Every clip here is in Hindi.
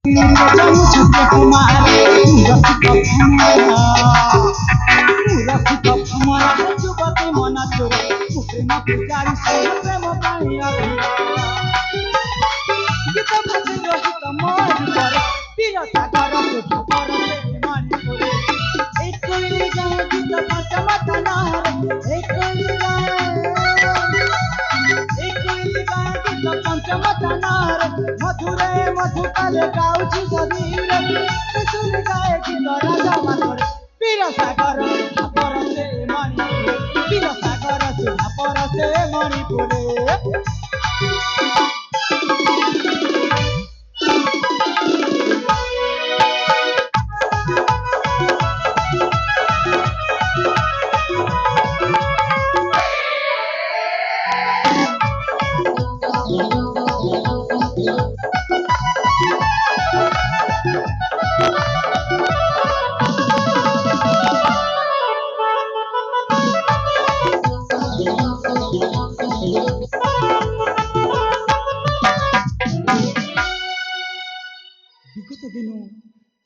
जाऊं छुपे तुम्हारे रसिक भमरा जुबती मन तोर प्रेम पूजारी सोन प्रेम पाई गीत भाषी रहित मोर पर पीर सागर सुधा पर मानी करे एक कोई गाए गीत भाषा मत नार एक कोई पंचम तनार मधुरे मधुकाले गाउची शरीर सुन गाए गीत राजा मानर पीर सागर परसे मणिपुर पीर सागर सुना परसे मणिपुर विगत दिन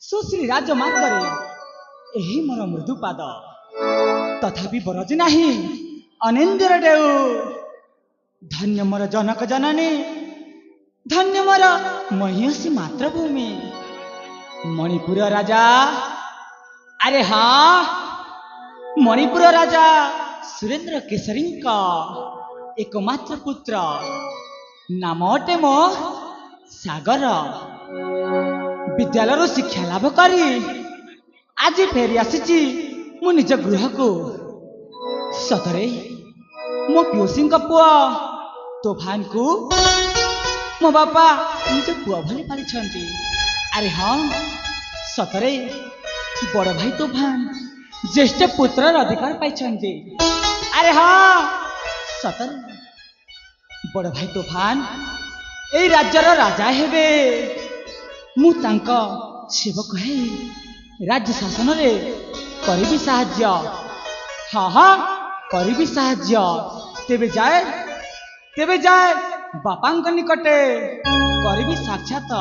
सुश्री राजमार्गरे यही मोर मृदुपाद तथापि बरज नाही अनिंदर डेउ धन्य मोर जनक जननी धन्य मोर महिषी मातृभूमि मणिपुर राजा अरे हाँ मणिपुर राजा सुरेंद्र केसरी का एकमात्र पुत्र नाम अटे मो सागर विद्यालय शिक्षा लाभ करी आज फेरी आसी मो निज गृह को सतरे मो पियोसी पुआ तोफान को मो बापा निज पुआ भली पाली अरे हाँ सतरे बड़ भाई तोफान ज्येष्ठ पुत्र अधिकार पाई अरे हाँ सतरे बड़ भाई तोफान ए राज्यर राजा हेबे मु तांका सेवक है राज्य शासन रे करिबी साहाय्य हाँ हाँ करिबी साहाय्य तेबे जाए बापांक निकटे करिबी साक्षात